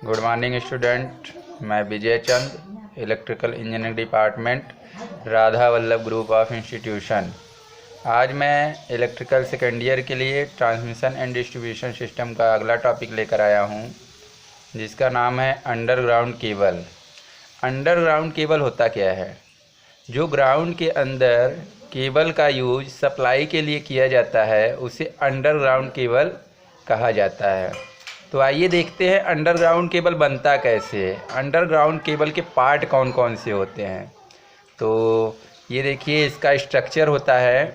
Good morning student. मैं Vijay Chand, electrical engineering department, Radha Vallabh group of institution. आज मैं इलेक्ट्रिकल सेकेंड ईयर के लिए ट्रांसमिशन एंड डिस्ट्रीब्यूशन सिस्टम का अगला टॉपिक लेकर आया हूँ, जिसका नाम है अंडरग्राउंड केबल। अंडरग्राउंड केबल होता क्या है? जो ग्राउंड के अंदर केबल का यूज सप्लाई के लिए किया जाता है उसे अंडरग्राउंड केबल कहा जाता है। तो आइए देखते हैं अंडरग्राउंड केबल बनता कैसे है, अंडरग्राउंड केबल के पार्ट कौन कौन से होते हैं। तो ये देखिए, इसका स्ट्रक्चर होता है।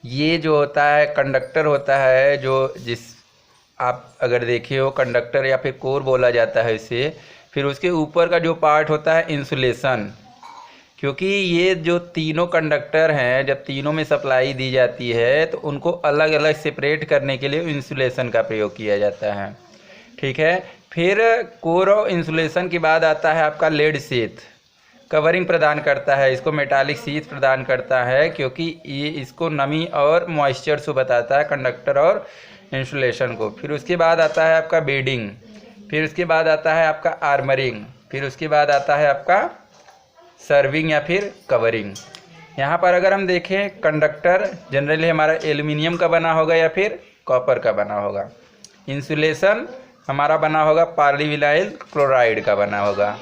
ये जो होता है कंडक्टर होता है, जो जिस आप अगर देखे हो कंडक्टर या फिर कोर बोला जाता है इसे। फिर उसके ऊपर का जो पार्ट होता है इंसुलेशन, क्योंकि ये जो तीनों कंडक्टर हैं जब तीनों में सप्लाई दी जाती है तो उनको अलग अलग सेपरेट करने के लिए इंसुलेशन का प्रयोग किया जाता है। ठीक है। फिर कोर और इंसुलेशन के बाद आता है आपका लेड शीथ, कवरिंग प्रदान करता है, इसको मेटालिक शीथ प्रदान करता है, क्योंकि ये इसको नमी और मॉइस्चर से बताता है कंडक्टर और इंसुलेशन को। फिर उसके बाद आता है आपका बेडिंग, फिर उसके बाद आता है आपका आर्मरिंग, फिर उसके बाद आता है आपका सर्विंग या फिर कवरिंग। यहाँ पर अगर हम देखें, कंडक्टर जनरली हमारा एल्युमिनियम का बना होगा या फिर कॉपर का बना होगा। इंसुलेशन हमारा बना होगा पॉलीविनाइल क्लोराइड का बना होगा।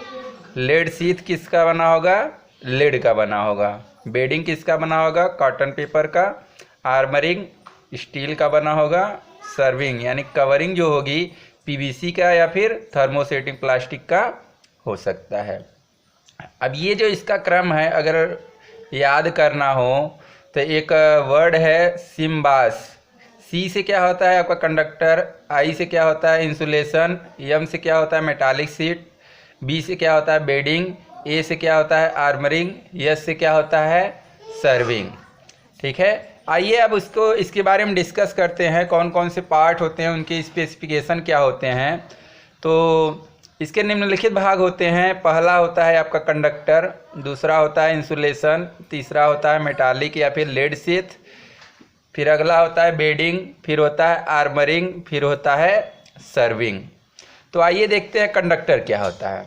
लेड शीथ किसका बना होगा? लेड का बना होगा। बेडिंग किसका बना होगा? कॉटन पेपर का। आर्मरिंग स्टील का बना होगा। सर्विंग यानी कवरिंग जो होगी पीवीसी का या फिर थर्मोसेटिंग प्लास्टिक का हो सकता है। अब ये जो इसका क्रम है अगर याद करना हो तो एक वर्ड है सिम्बास। सी से क्या होता है आपका कंडक्टर, आई से क्या होता है इंसुलेशन, एम से क्या होता है मेटालिक शीट, बी से क्या होता है बेडिंग, ए से क्या होता है आर्मरिंग, एस से क्या होता है सर्विंग। ठीक है। आइए अब उसको इसके बारे में डिस्कस करते हैं, कौन कौन से पार्ट होते हैं, उनके स्पेसिफिकेशन क्या होते हैं। तो इसके निम्नलिखित भाग होते हैं। पहला होता है आपका कंडक्टर, दूसरा होता है इंसुलेशन, तीसरा होता है मेटालिक या फिर लेड शीथ, फिर अगला होता है बेडिंग, फिर होता है आर्मरिंग, फिर होता है सर्विंग। तो आइए देखते हैं कंडक्टर क्या होता है।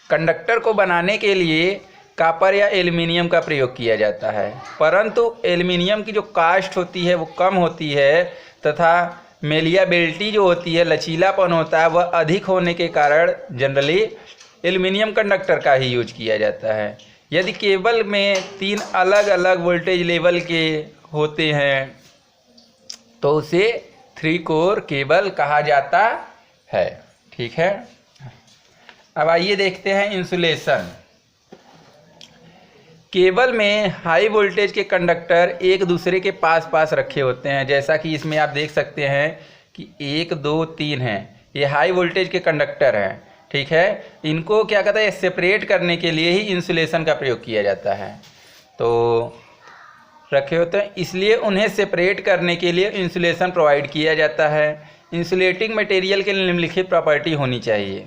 कंडक्टर को बनाने के लिए कॉपर या एल्युमिनियम का प्रयोग किया जाता है, परंतु एल्युमिनियम की जो कास्ट होती है वो कम होती है तथा मेलियाबिलिटी जो होती है, लचीलापन होता है, वह अधिक होने के कारण जनरली एल्युमिनियम कंडक्टर का ही यूज किया जाता है। यदि केबल में 3 अलग अलग वोल्टेज लेवल के होते हैं तो उसे 3 कोर केबल कहा जाता है। ठीक है। अब आइए देखते हैं इंसुलेशन। केबल में हाई वोल्टेज के कंडक्टर एक दूसरे के पास पास रखे होते हैं, जैसा कि इसमें आप देख सकते हैं कि 1 2 3 हैं, ये हाई वोल्टेज के कंडक्टर हैं। ठीक है। इनको क्या कहता है, सेपरेट करने के लिए ही इंसुलेशन का प्रयोग किया जाता है। तो रखे होते हैं, इसलिए उन्हें सेपरेट करने के लिए इंसुलेशन प्रोवाइड किया जाता है। इंसुलेटिंग मटेरियल के निम्नलिखित प्रॉपर्टी होनी चाहिए।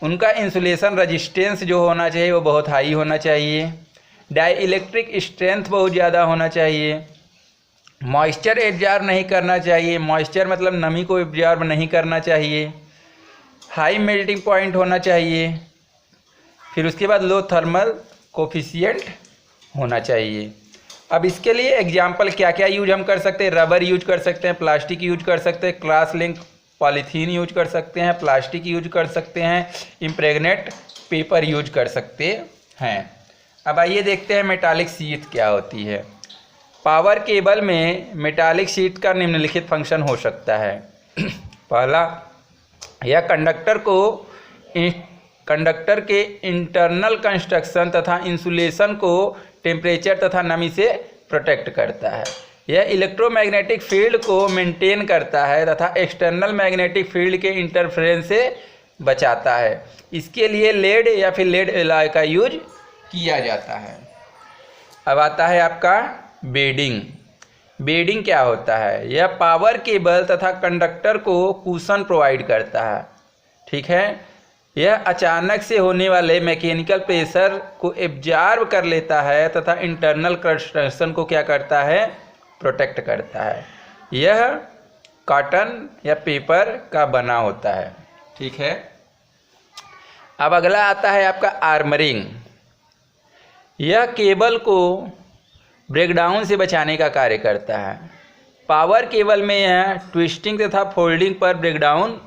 उनका इंसुलेशन रजिस्टेंस जो होना चाहिए वो बहुत हाई होना चाहिए। डाई इलेक्ट्रिक स्ट्रेंथ बहुत ज़्यादा होना चाहिए। मॉइस्चर एब्जॉर्ब नहीं करना चाहिए, मॉइस्चर मतलब नमी को एब्जॉर्ब नहीं करना चाहिए। हाई मेल्टिंग पॉइंट होना चाहिए। फिर उसके बाद लो थर्मल कोफिशिएंट होना चाहिए। अब इसके लिए एग्जाम्पल क्या क्या यूज हम कर सकते हैं? रबर यूज कर सकते हैं, प्लास्टिक यूज कर सकते हैं, क्लास लिंक पॉलीथीन यूज कर सकते हैं, प्लास्टिक यूज कर सकते हैं, इम्प्रेग्नेट पेपर यूज कर सकते हैं। अब आइए देखते हैं मेटालिक शीट क्या होती है। पावर केबल में मेटालिक शीट का निम्नलिखित फंक्शन हो सकता है। पहला, यह कंडक्टर के इंटरनल कंस्ट्रक्शन तथा इंसुलेशन को टेम्परेचर तथा नमी से प्रोटेक्ट करता है। यह इलेक्ट्रोमैग्नेटिक फील्ड को मेंटेन करता है तथा एक्सटर्नल मैग्नेटिक फील्ड के इंटरफेरेंस से बचाता है। इसके लिए लेड या फिर लेड एलॉय का यूज किया जाता है। अब आता है आपका बेडिंग। बेडिंग क्या होता है? यह पावर केबल तथा कंडक्टर को कुशन प्रोवाइड करता है। ठीक है। यह अचानक से होने वाले मैकेनिकल प्रेशर को एब्जॉर्ब कर लेता है तथा इंटरनल कंस्ट्रक्शन को क्या करता है? प्रोटेक्ट करता है। यह कॉटन या पेपर का बना होता है। ठीक है, अब अगला आता है आपका आर्मरिंग। यह केबल को ब्रेकडाउन से बचाने का कार्य करता है। पावर केबल में यह ट्विस्टिंग तथा फोल्डिंग पर ब्रेकडाउन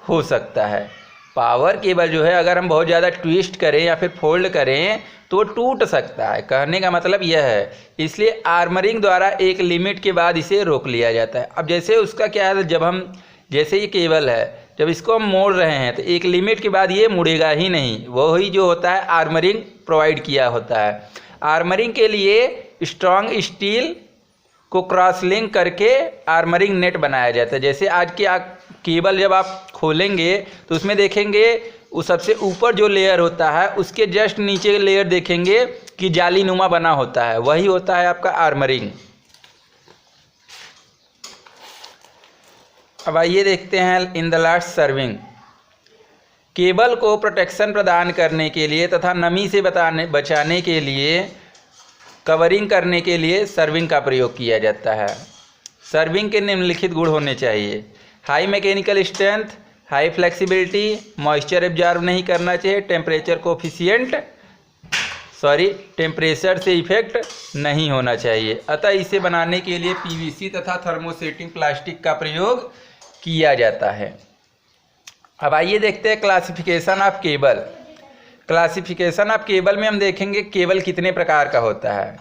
हो सकता है। पावर केबल जो है अगर हम बहुत ज़्यादा ट्विस्ट करें या फिर फोल्ड करें तो टूट सकता है, कहने का मतलब यह है। इसलिए आर्मरिंग द्वारा एक लिमिट के बाद इसे रोक लिया जाता है। अब जैसे उसका क्या है, जब हम जैसे ये केबल है, जब इसको हम मोड़ रहे हैं तो एक लिमिट के बाद ये मुड़ेगा ही नहीं, वही जो होता है आर्मरिंग प्रोवाइड किया होता है। आर्मरिंग के लिए स्ट्रॉन्ग स्टील को क्रॉस लिंक करके आर्मरिंग नेट बनाया जाता है। जैसे आज की केबल जब आप खोलेंगे तो उसमें देखेंगे वो सबसे ऊपर जो लेयर होता है उसके जस्ट नीचे लेयर देखेंगे कि जाली नुमा बना होता है, वही होता है आपका आर्मरिंग। अब आइए देखते हैं in the last serving. Cable को प्रोटेक्शन प्रदान करने के लिए तथा नमी से बचाने के लिए कवरिंग करने के लिए सर्विंग का प्रयोग किया जाता है। सर्विंग के निम्नलिखित गुण होने चाहिए: high mechanical strength, high flexibility, moisture absorb नहीं करना चाहिए, टेम्परेचर से इफेक्ट नहीं होना चाहिए। अतः इसे बनाने के लिए पीवीसी तथा थर्मोसेटिंग प्लास्टिक का प्रयोग किया जाता है। अब आइए देखते हैं classification of cable. Classification of cable में हम देखेंगे केबल कितने प्रकार का होता है।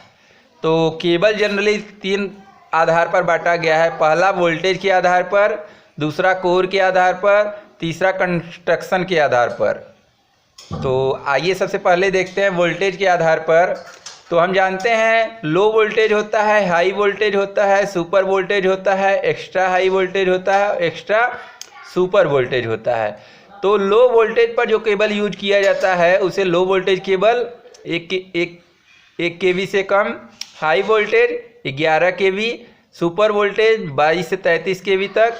तो केबल जनरली 3 आधार पर बांटा गया है। पहला वोल्टेज के आधार पर, दूसरा कोर के आधार पर, तीसरा कंस्ट्रक्शन के आधार पर। तो आइए सबसे पहले देखते हैं वोल्टेज के आधार पर। तो हम जानते हैं लो वोल्टेज होता है, हाई वोल्टेज होता है, सुपर वोल्टेज होता है, एक्स्ट्रा हाई वोल्टेज होता है, एक्स्ट्रा सुपर वोल्टेज होता है। तो लो वोल्टेज पर जो केबल यूज किया जाता है उसे लो वोल्टेज केबल, एक केवी से कम, हाई वोल्टेज 11 केवी, सुपर वोल्टेज 22 से 33 केवी तक,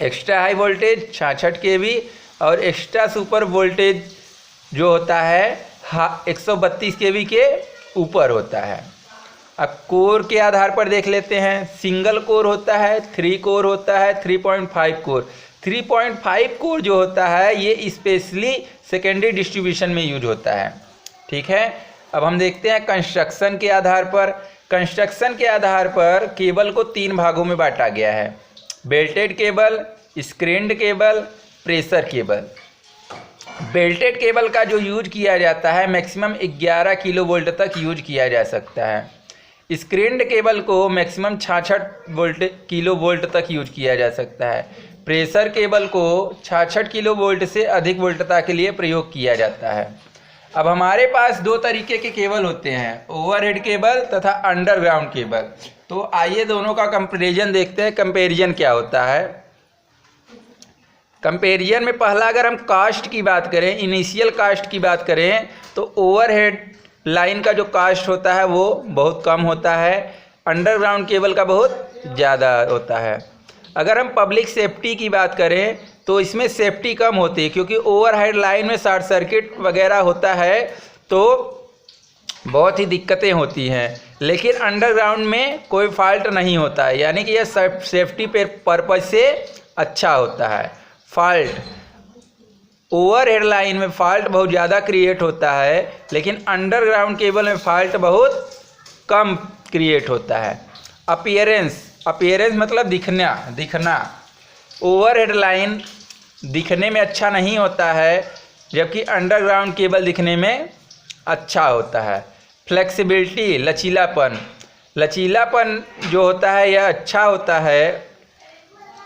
एक्स्ट्रा हाई वोल्टेज 66 केवी और एक्स्ट्रा सुपर वोल्टेज जो होता है 132 केवी के ऊपर होता है। अब कोर के आधार पर देख लेते हैं। सिंगल कोर होता है, 3 कोर होता है, 3.5 कोर। 3.5 कोर जो होता है ये स्पेशली सेकेंडरी डिस्ट्रीब्यूशन में यूज होता है। ठीक है, अब हम देखते हैं कंस्ट्रक्शन के आधार पर। कंस्ट्रक्शन के आधार पर केबल को 3 भागों में बांटा गया है: belted cable, screened cable, pressure cable. Belted cable का जो यूज किया जाता है मैक्सिमम 11 किलोवोल्ट तक यूज किया जा सकता है। स्क्रीन्ड केबल को मैक्सिमम 66 किलोवोल्ट तक यूज किया जा सकता है। प्रेशर केबल को 66 किलोवोल्ट से अधिक वोल्टता के लिए प्रयोग किया जाता है। अब हमारे पास 2 तरीके के केबल होते हैं, ओवरहेड केबल तथा अंडरग्राउंड केबल। तो आइए दोनों का कंपैरिजन देखते हैं। कंपैरिजन क्या होता है? कंपैरिजन में पहला अगर हम कास्ट की बात करें, इनिशियल कास्ट की बात करें, तो ओवरहेड लाइन का जो कास्ट होता है वो बहुत कम होता है, अंडरग्राउंड केबल का बहुत ज़्यादा होता है। अगर हम पब्लिक सेफ्टी की बात करें तो इसमें सेफ्टी कम होती है, क्योंकि ओवरहेड लाइन में शॉर्ट सर्किट वगैरह होता है तो बहुत ही दिक्कतें होती हैं। लेकिन अंडरग्राउंड में कोई फॉल्ट नहीं होता है, यानी कि यह सेफ्टी पर्पज से अच्छा होता है। फॉल्ट ओवरहेड लाइन में फॉल्ट बहुत ज़्यादा क्रिएट होता है, लेकिन अंडरग्राउंड केबल में फॉल्ट बहुत कम क्रिएट होता है। अपीयरेंस मतलब दिखना। ओवरहेड लाइन दिखने में अच्छा नहीं होता है, जबकि अंडरग्राउंड केबल दिखने में अच्छा होता है। फ्लेक्सिबिलिटी, लचीलापन जो होता है यह अच्छा होता है।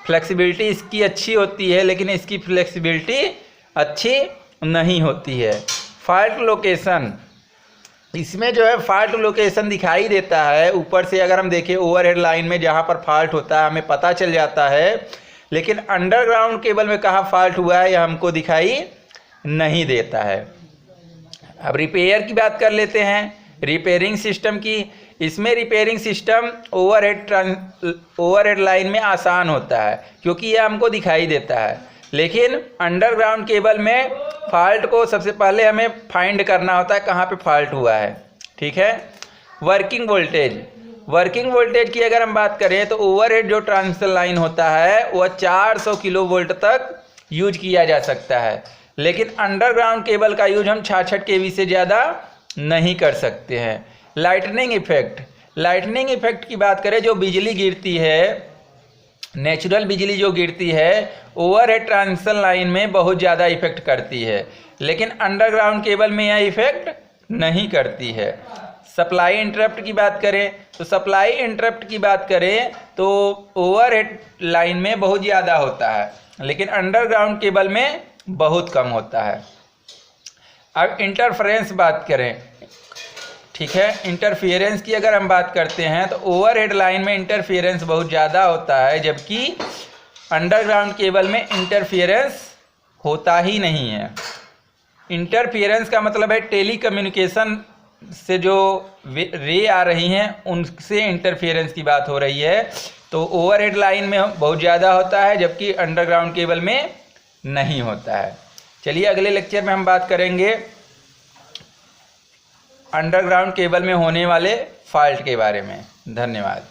फ्लेक्सिबिलिटी इसकी अच्छी होती है, लेकिन इसकी फ्लेक्सिबिलिटी अच्छी नहीं होती है। फॉल्ट लोकेशन, इसमें जो है फॉल्ट लोकेशन दिखाई देता है। ऊपर से अगर हम देखें ओवरहेड लाइन में जहाँ पर फॉल्ट होता है हमें पता चल जाता है, लेकिन अंडरग्राउंड केबल में कहाँ फॉल्ट हुआ है यह हमको दिखाई नहीं देता है। अब रिपेयर की बात कर लेते हैं, रिपेयरिंग सिस्टम की। इसमें रिपेयरिंग सिस्टम ओवरहेड लाइन में आसान होता है, क्योंकि यह हमको दिखाई देता है। लेकिन अंडरग्राउंड केबल में फॉल्ट को सबसे पहले हमें फाइंड करना होता है कहाँ पे फॉल्ट हुआ है। ठीक है। वर्किंग वोल्टेज, वर्किंग वोल्टेज की अगर हम बात करें तो ओवरहेड जो ट्रांसमिशन लाइन होता है वह 400 किलो वोल्ट तक यूज किया जा सकता है, लेकिन अंडरग्राउंड केबल का यूज हम 66 केवी से ज़्यादा नहीं कर सकते हैं। लाइटनिंग इफेक्ट की बात करें, जो बिजली गिरती है, नेचुरल बिजली जो गिरती है ओवरहेड ट्रांसमिशन लाइन में बहुत ज़्यादा इफेक्ट करती है, लेकिन अंडरग्राउंड केबल में यह इफेक्ट नहीं करती है। सप्लाई इंटरप्ट की बात करें तो ओवरहेड लाइन में बहुत ज़्यादा होता है, लेकिन अंडरग्राउंड केबल में बहुत कम होता है। अब इंटरफेरेंस बात करें, ठीक है, इंटरफेरेंस की अगर हम बात करते हैं तो ओवरहेड लाइन में इंटरफेरेंस बहुत ज़्यादा होता है, जबकि अंडरग्राउंड केबल में इंटरफेरेंस होता ही नहीं है। इंटरफेरेंस का मतलब है टेलीकम्युनिकेशन से जो रे आ रही हैं उनसे इंटरफेरेंस की बात हो रही है। तो ओवरहेड लाइन में बहुत ज़्यादा होता है, जबकि अंडरग्राउंड केबल में नहीं होता है। चलिए अगले लेक्चर में हम बात करेंगे अंडरग्राउंड केबल में होने वाले फॉल्ट के बारे में। धन्यवाद।